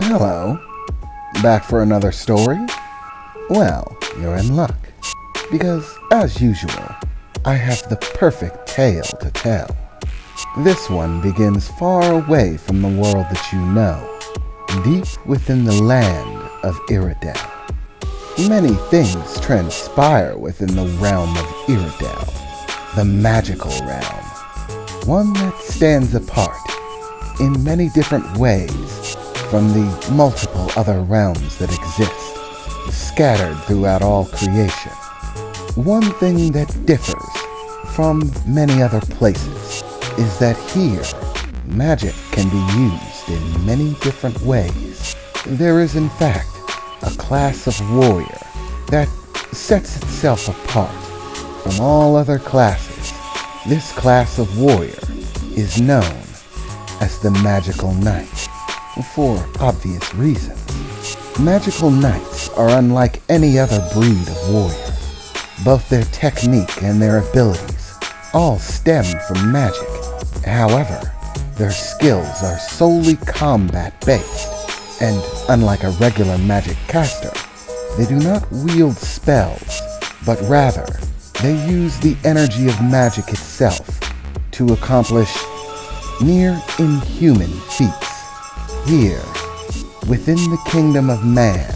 Hello. Back for another story? Well, you're in luck. Because, as usual, I have the perfect tale to tell. This one begins far away from the world that you know, deep within the land of Iridel. Many things transpire within the realm of Iridel, the magical realm, one that stands apart in many different ways from the multiple other realms that exist, scattered throughout all creation. One thing that differs from many other places is that here, magic can be used in many different ways. There is, in fact, a class of warrior that sets itself apart from all other classes. This class of warrior is known as the Magical Knight, for obvious reasons. Magical Knights are unlike any other breed of warrior. Both their technique and their abilities all stem from magic. However, their skills are solely combat-based, and unlike a regular magic caster, they do not wield spells, but rather they use the energy of magic itself to accomplish near inhuman feats. Here, within the kingdom of man,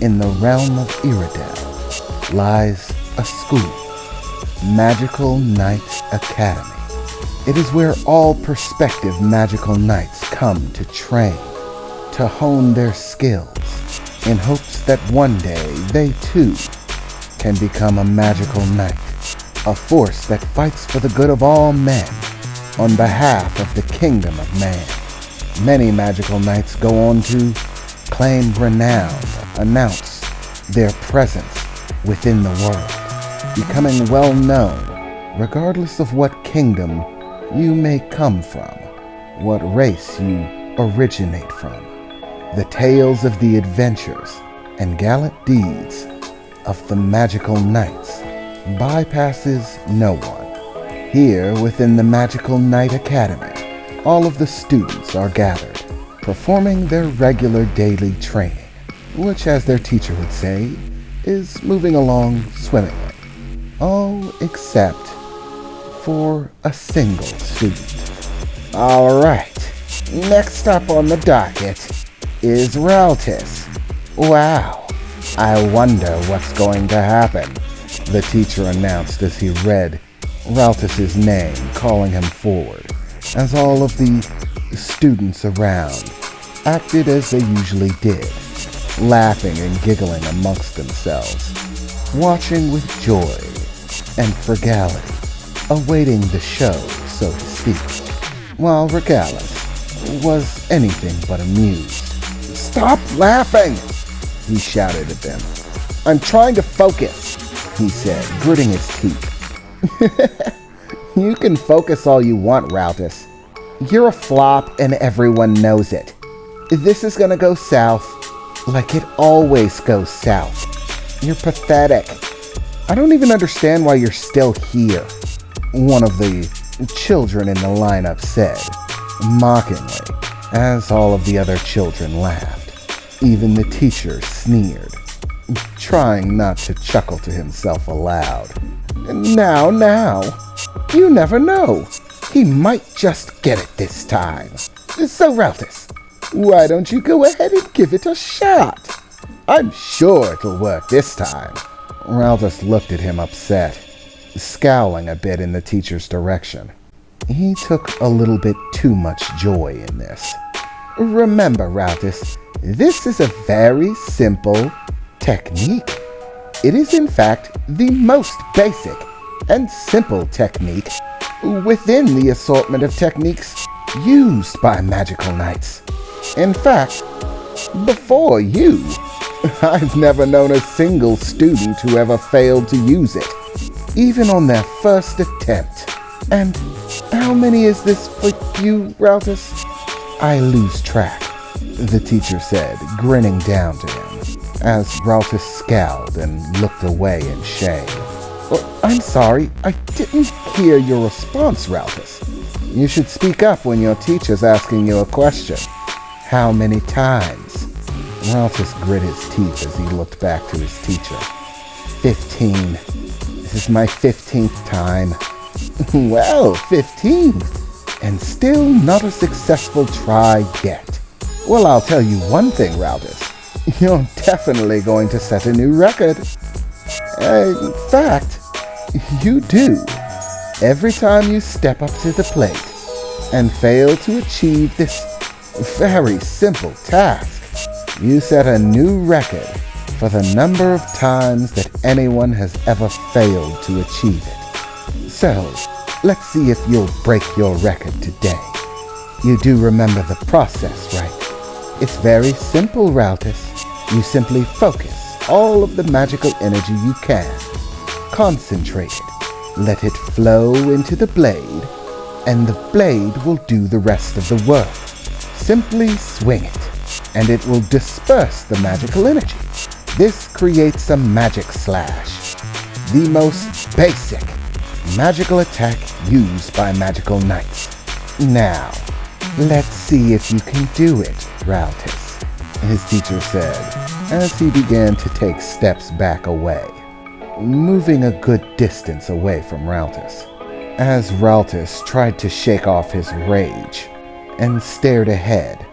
in the realm of Iridel, lies a school, Magical Knight Academy. It is where all prospective magical knights come to train, to hone their skills, in hopes that one day they too can become a magical knight, a force that fights for the good of all men on behalf of the kingdom of man. Many magical knights go on to claim renown, announce their presence within the world, becoming well known regardless of what kingdom you may come from, what race you originate from. The tales of the adventures and gallant deeds of the magical knights bypasses no one. Here within the Magical Knight Academy, all of the students are gathered, performing their regular daily training, which, as their teacher would say, is moving along swimmingly. All except for a single student. All right, next up on the docket is raltis. Wow, I wonder what's going to happen, the teacher announced as he read Raltis's name, calling him forward, as all of the students around acted as they usually did, laughing and giggling amongst themselves, watching with joy and frugality, awaiting the show, so to speak, while Regalis was anything but amused. "Stop laughing!" he shouted at them. "I'm trying to focus," he said, gritting his teeth. "You can focus all you want, Raltis. You're a flop and everyone knows it. This is gonna go south like it always goes south. You're pathetic. I don't even understand why you're still here," one of the children in the lineup said, mockingly, as all of the other children laughed. Even the teacher sneered, trying not to chuckle to himself aloud. Now, you never know. He might just get it this time. So, Raltis, why don't you go ahead and give it a shot? I'm sure it'll work this time." Raltis looked at him upset, scowling a bit in the teacher's direction. He took a little bit too much joy in this. "Remember, Raltis, this is a very simple technique. It is, in fact, the most basic and simple technique within the assortment of techniques used by magical knights. In fact, before you, I've never known a single student who ever failed to use it, even on their first attempt. And how many is this for you, Raltis?" "I lose track," the teacher said, grinning down to him, as Raltis scowled and looked away in shame. "I'm sorry, I didn't hear your response, Raltis. You should speak up when your teacher's asking you a question." How many times? Raltis grit his teeth as he looked back to his teacher. 15. This is my 15th time. Well, 15. And still not a successful try yet. Well, I'll tell you one thing, Raltis. You're definitely going to set a new record. In fact, you do. Every time you step up to the plate and fail to achieve this very simple task, you set a new record for the number of times that anyone has ever failed to achieve it. So, let's see if you'll break your record today. You do remember the process, right? It's very simple, Raltis. You simply focus all of the magical energy you can. Concentrate it. Let it flow into the blade, and the blade will do the rest of the work. Simply swing it, and it will disperse the magical energy. This creates a magic slash, the most basic magical attack used by magical knights. Now, let's see if you can do it, Raltis, his teacher said, as he began to take steps back away, moving a good distance away from Raltis. As Raltis tried to shake off his rage and stared ahead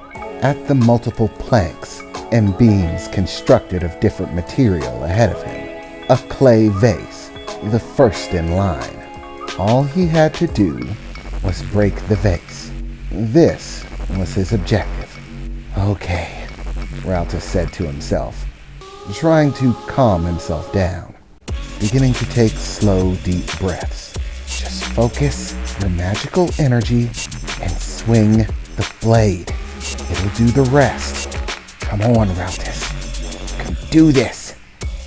at the multiple planks and beams constructed of different material ahead of him, a clay vase, the first in line. All he had to do was break the vase. This was his objective. Okay, Raltis said to himself, trying to calm himself down, beginning to take slow, deep breaths. Just focus your magical energy and swing the blade. It'll do the rest. Come on, Raltis. You can do this.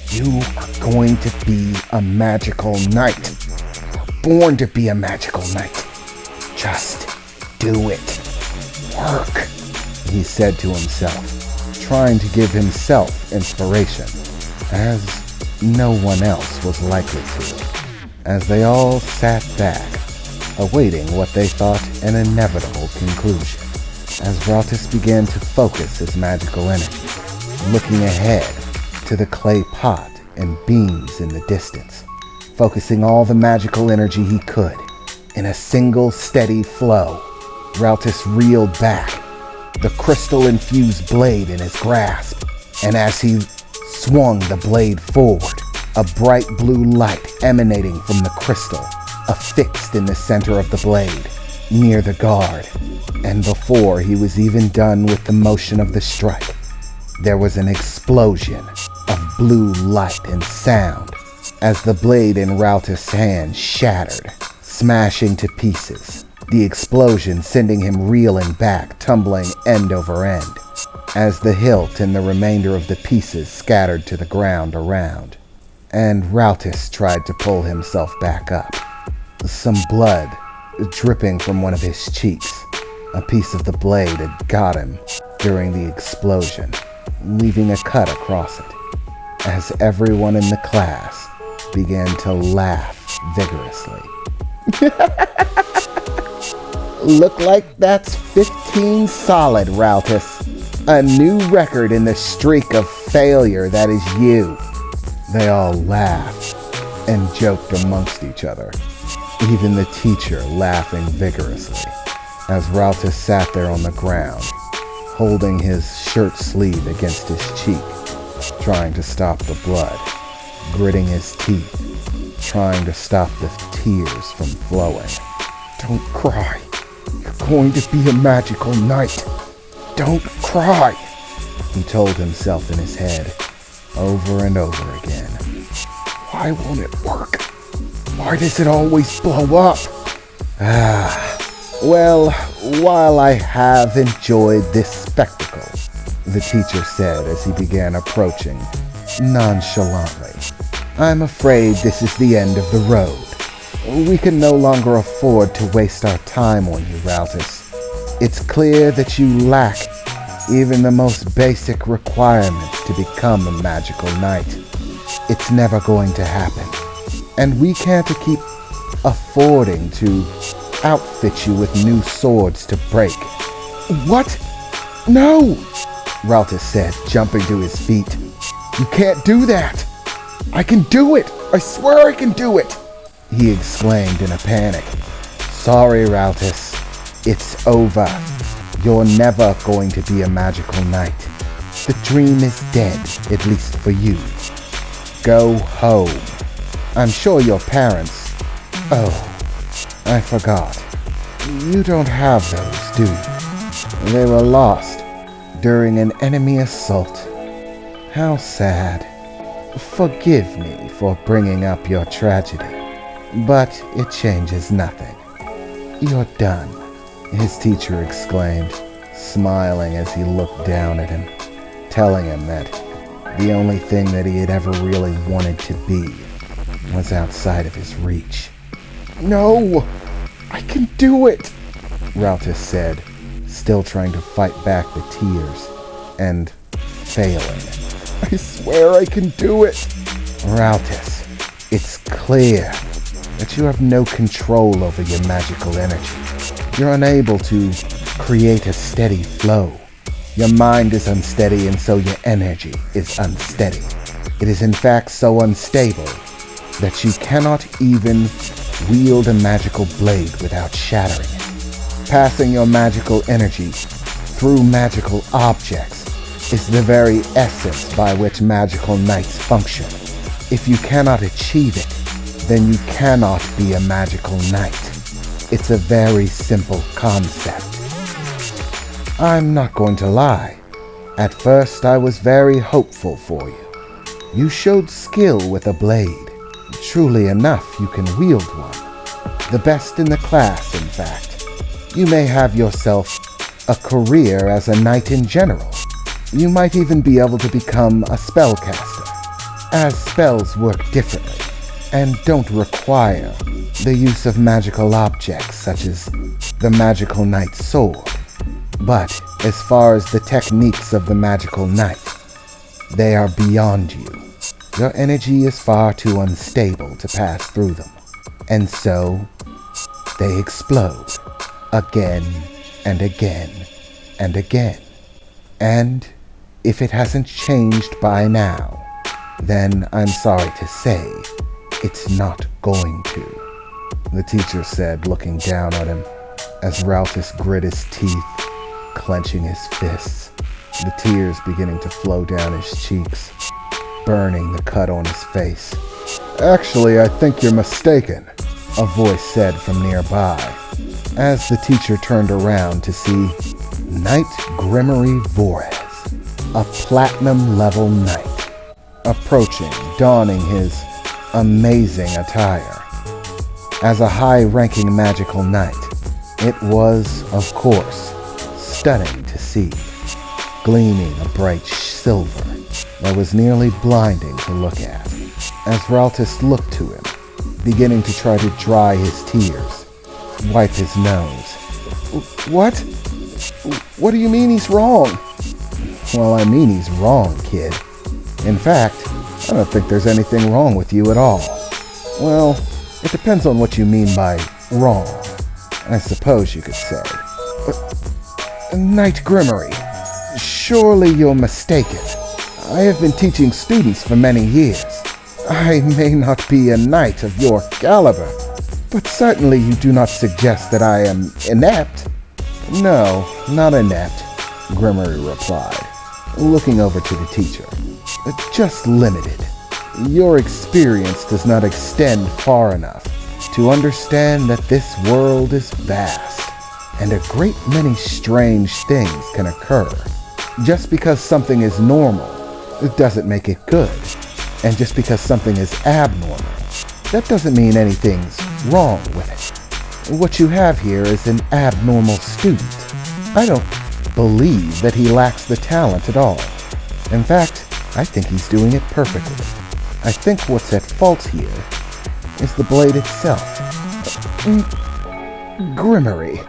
You are going to be a magical knight. You're born to be a magical knight. Just do it. Work, he said to himself, trying to give himself inspiration, as no one else was likely to, as they all sat back, awaiting what they thought an inevitable conclusion. As Raltis began to focus his magical energy, looking ahead to the clay pot and beams in the distance, focusing all the magical energy he could in a single steady flow, Raltis reeled back, the crystal-infused blade in his grasp, and as he swung the blade forward, a bright blue light emanating from the crystal, affixed in the center of the blade, near the guard. And before he was even done with the motion of the strike, there was an explosion of blue light and sound as the blade in Raltis' hand shattered, smashing to pieces, the explosion sending him reeling back, tumbling end over end, as the hilt and the remainder of the pieces scattered to the ground around. And Raltis tried to pull himself back up, some blood dripping from one of his cheeks. A piece of the blade had got him during the explosion, leaving a cut across it, as everyone in the class began to laugh vigorously. Look like that's 15 solid, Raltis. A new record in the streak of failure that is you. They all laughed and joked amongst each other, even the teacher laughing vigorously, as Raltis sat there on the ground, holding his shirt sleeve against his cheek, trying to stop the blood, gritting his teeth, trying to stop the tears from flowing. Don't cry. You're going to be a magical knight. Don't cry, he told himself in his head, over and over again. Why won't it work? Why does it always blow up? Well, while I have enjoyed this spectacle, the teacher said as he began approaching nonchalantly, I'm afraid this is the end of the road. We can no longer afford to waste our time on you, Raltis. It's clear that you lack even the most basic requirements to become a magical knight. It's never going to happen. And we can't keep affording to outfit you with new swords to break. What? No! Raltis said, jumping to his feet. You can't do that! I can do it! I swear I can do it! He exclaimed in a panic. Sorry, Raltis. It's over. You're never going to be a magical knight. The dream is dead, at least for you. Go home. I'm sure your parents... Oh, I forgot. You don't have those, do you? They were lost during an enemy assault. How sad. Forgive me for bringing up your tragedy, but it changes nothing. You're done, his teacher exclaimed, smiling as he looked down at him, telling him that the only thing that he had ever really wanted to be was outside of his reach. No! I can do it! Raltis said, still trying to fight back the tears, and failing. I swear I can do it! Raltis, it's clear that you have no control over your magical energy. You're unable to create a steady flow. Your mind is unsteady, and so your energy is unsteady. It is in fact so unstable that you cannot even wield a magical blade without shattering it. Passing your magical energy through magical objects is the very essence by which magical knights function. If you cannot achieve it, then you cannot be a magical knight. It's a very simple concept. I'm not going to lie. At first, I was very hopeful for you. You showed skill with a blade. Truly enough, you can wield one. The best in the class, in fact. You may have yourself a career as a knight in general. You might even be able to become a spellcaster, as spells work differently and don't require the use of magical objects such as the magical knight's sword. But as far as the techniques of the magical knight, they are beyond you. Your energy is far too unstable to pass through them, and so they explode again and again and again. And if it hasn't changed by now, then I'm sorry to say, it's not going to, the teacher said, looking down at him as Raltis grit his teeth, clenching his fists, the tears beginning to flow down his cheeks, burning the cut on his face. Actually, I think you're mistaken, a voice said from nearby, as the teacher turned around to see Knight Grimory Vorez, a platinum-level knight, approaching, donning his amazing attire. As a high-ranking magical knight, it was, of course, stunning to see, gleaming a bright silver that was nearly blinding to look at. As Raltis looked to him, beginning to try to dry his tears, wipe his nose. What? What do you mean he's wrong? Well, I mean he's wrong, kid. In fact, I don't think there's anything wrong with you at all. Well, it depends on what you mean by wrong, I suppose you could say. Knight Grimory, surely you're mistaken. I have been teaching students for many years. I may not be a knight of your caliber, but certainly you do not suggest that I am inept. No, not inept, Grimory replied, looking over to the teacher. Just limited. Your experience does not extend far enough to understand that this world is vast, and a great many strange things can occur. Just because something is normal, it doesn't make it good. And just because something is abnormal, that doesn't mean anything's wrong with it. What you have here is an abnormal student. I don't believe that he lacks the talent at all. In fact, I think he's doing it perfectly. I think what's at fault here is the blade itself. Grimory.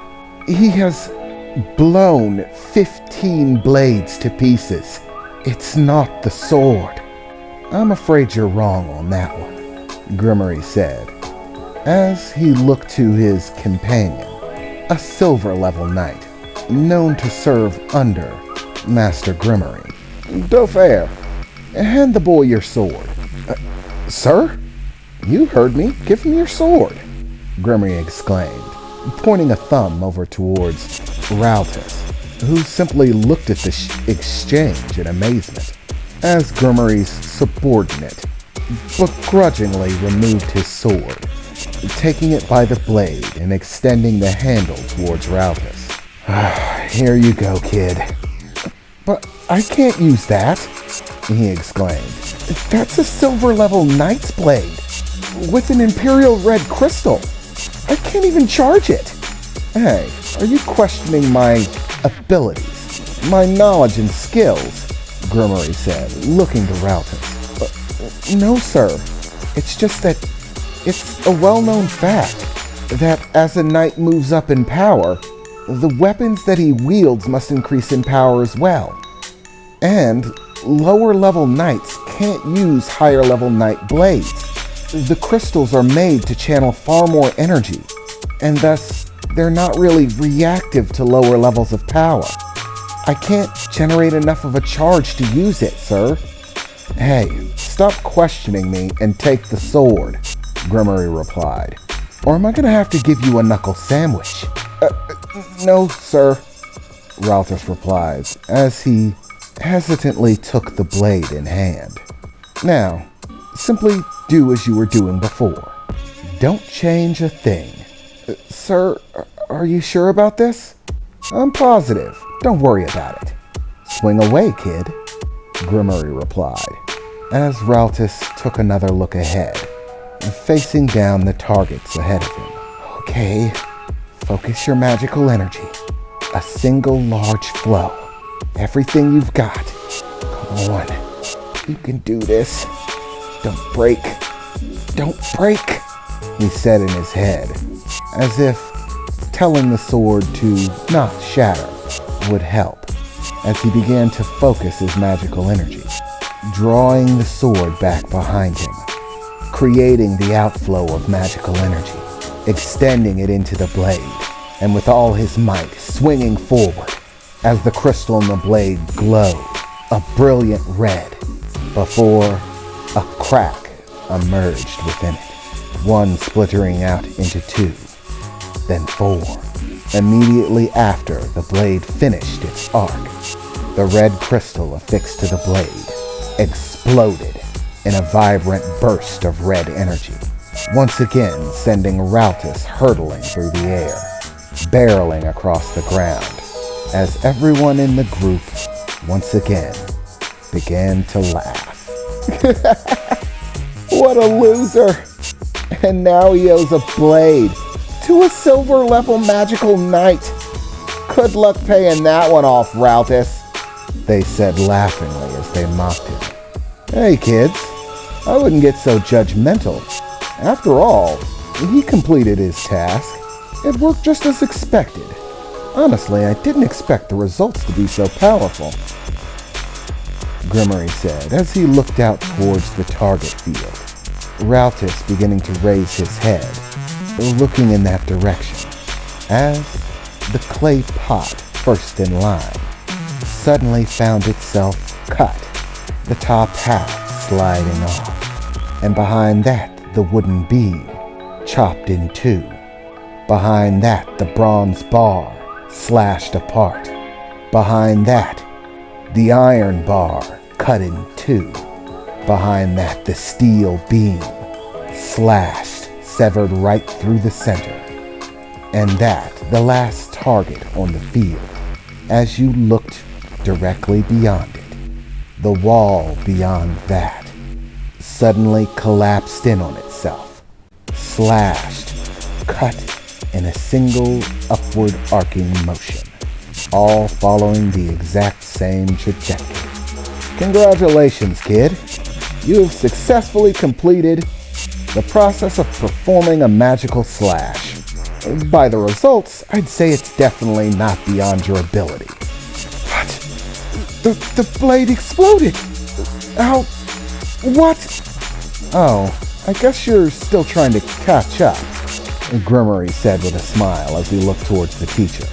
He has blown 15 blades to pieces. It's not the sword. I'm afraid you're wrong on that one, Grimory said, as he looked to his companion, a silver-level knight, known to serve under Master Grimmery. "Dauphin, hand the boy your sword." Sir? You heard me. Give him your sword," Grimmery exclaimed, pointing a thumb over towards Raltis, who simply looked at the exchange in amazement, as Grimmery's subordinate begrudgingly removed his sword, taking it by the blade and extending the handle towards Raltis. "Here you go, kid." "But I can't use that," he exclaimed. "That's a silver-level knight's blade, with an imperial red crystal. I can't even charge it." "Hey, are you questioning my abilities, my knowledge and skills?" Grimmery said, looking to Raltis. "No, sir. It's just that it's a well-known fact that as a knight moves up in power, the weapons that he wields must increase in power as well. And lower-level knights can't use higher-level knight blades. The crystals are made to channel far more energy, and thus they're not really reactive to lower levels of power. I can't generate enough of a charge to use it, sir." "Hey, stop questioning me and take the sword," Grimmery replied. "Or am I going to have to give you a knuckle sandwich?" No, sir," Raltis replied, as he hesitantly took the blade in hand. "Now, simply do as you were doing before. Don't change a thing." "Sir, are you sure about this?" "I'm positive. Don't worry about it." "Swing away, kid," Grimmery replied, as Raltis took another look ahead, facing down the targets ahead of him. "Okay, focus your magical energy. A single large flow. Everything you've got. Come on. You can do this. Don't break. Don't break," he said in his head, as if telling the sword to not shatter would help, as he began to focus his magical energy, drawing the sword back behind him, creating the outflow of magical energy, extending it into the blade, and with all his might swinging forward as the crystal in the blade glowed a brilliant red before a crack emerged within it, one splintering out into two, then four. Immediately after the blade finished its arc, the red crystal affixed to the blade exploded in a vibrant burst of red energy, once again sending Raltis hurtling through the air, barreling across the ground, as everyone in the group once again began to laugh. "What a loser! And now he owes a blade to a silver-level magical knight. Good luck paying that one off, Raltis," they said laughingly as they mocked him. "Hey, kids, I wouldn't get so judgmental. After all, he completed his task. It worked just as expected. Honestly, I didn't expect the results to be so powerful," Grimmery said as he looked out towards the target field, Raltis beginning to raise his head, looking in that direction, as the clay pot first in line suddenly found itself cut, the top half sliding off, and behind that the wooden beam chopped in two. Behind that the bronze bar slashed apart. Behind that the iron bar cut in two. Behind that the steel beam slashed, severed right through the center. And that the last target on the field, as you looked directly beyond it, the wall beyond that, suddenly collapsed in on itself, slashed, cut in a single upward arcing motion, all following the exact same trajectory. Congratulations, kid. You have successfully completed the process of performing a magical slash. By the results, I'd say it's definitely not beyond your ability. What? The blade exploded! How? What? Oh, I guess you're still trying to catch up, Grimmery said with a smile as he looked towards the teacher,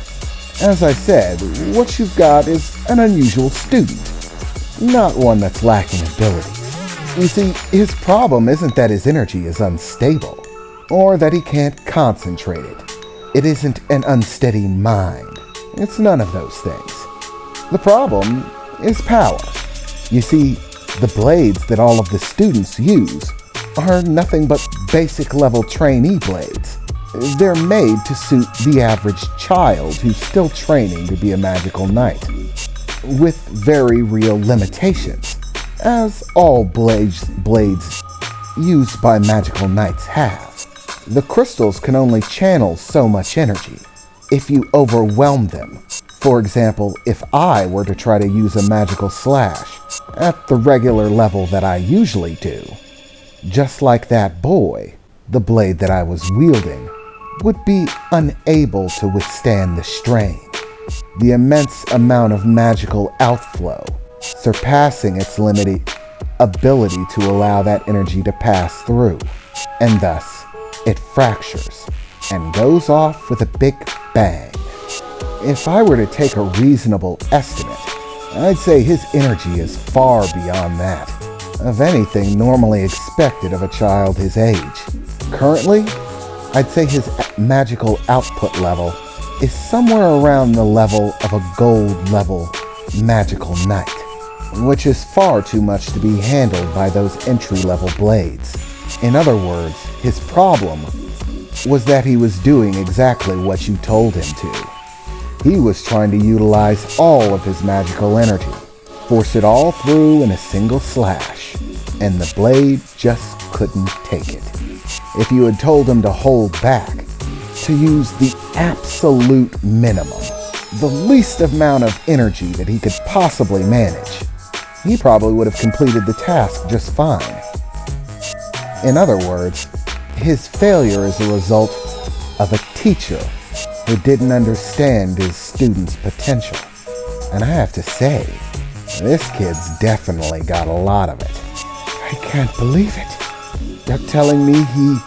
As I said, what you've got is an unusual student, not one that's lacking abilities. You see, his problem isn't that his energy is unstable, or that he can't concentrate it. It isn't an unsteady mind. It's none of those things. The problem is power. You see, the blades that all of the students use are nothing but basic level trainee blades. They're made to suit the average child who's still training to be a magical knight, with very real limitations, as all blades used by magical knights have. The crystals can only channel so much energy. If you overwhelm them, for example, if I were to try to use a magical slash at the regular level that I usually do, just like that boy, the blade that I was wielding would be unable to withstand the strain, the immense amount of magical outflow, surpassing its limited ability to allow that energy to pass through, and thus it fractures and goes off with a big bang. If I were to take a reasonable estimate, I'd say his energy is far beyond that of anything normally expected of a child his age. Currently, I'd say his magical output level is somewhere around the level of a gold level magical knight, which is far too much to be handled by those entry-level blades. In other words, his problem was that he was doing exactly what you told him to. He was trying to utilize all of his magical energy, force it all through in a single slash, and the blade just couldn't take it. If you had told him to hold back, to use the absolute minimum, the least amount of energy that he could possibly manage, he probably would have completed the task just fine. In other words, his failure is a result of a teacher who didn't understand his student's potential. And I have to say, this kid's definitely got a lot of it. I can't believe it. You're telling me he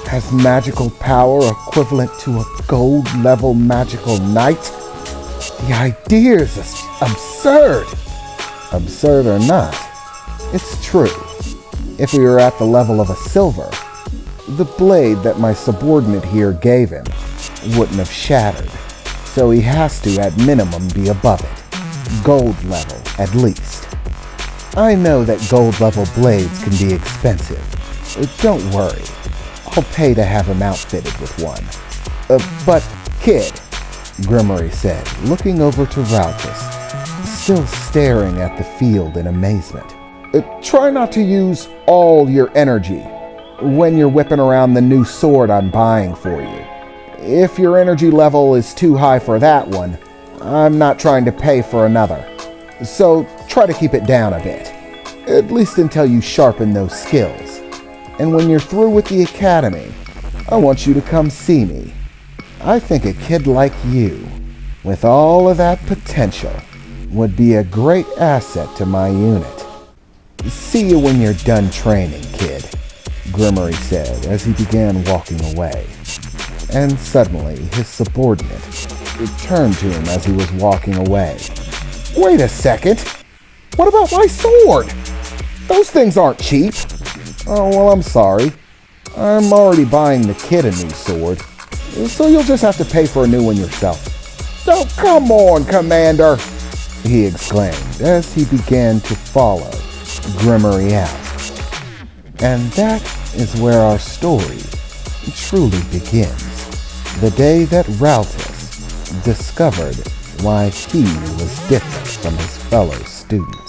has magical power equivalent to a gold-level magical knight? The idea is absurd. Absurd or not, it's true. If we were at the level of a silver, the blade that my subordinate here gave him wouldn't have shattered, so he has to at minimum be above it, gold level at least. I know that gold level blades can be expensive. Don't worry, I'll pay to have him outfitted with one. But kid, Grimmery said, looking over to Raltis, still staring at the field in amazement. Try not to use all your energy when you're whipping around the new sword I'm buying for you. If your energy level is too high for that one, I'm not trying to pay for another. So try to keep it down a bit, at least until you sharpen those skills. And when you're through with the academy, I want you to come see me. I think a kid like you, with all of that potential, would be a great asset to my unit. See you when you're done training, kid, Grimmery said as he began walking away. And suddenly, his subordinate turned to him as he was walking away. Wait a second! What about my sword? Those things aren't cheap. Oh, well, I'm sorry. I'm already buying the kid a new sword, so you'll just have to pay for a new one yourself. Oh, come on, Commander, he exclaimed as he began to follow Grimmery out. And that is where our story truly begins. The day that Raltis discovered why he was different from his fellow students.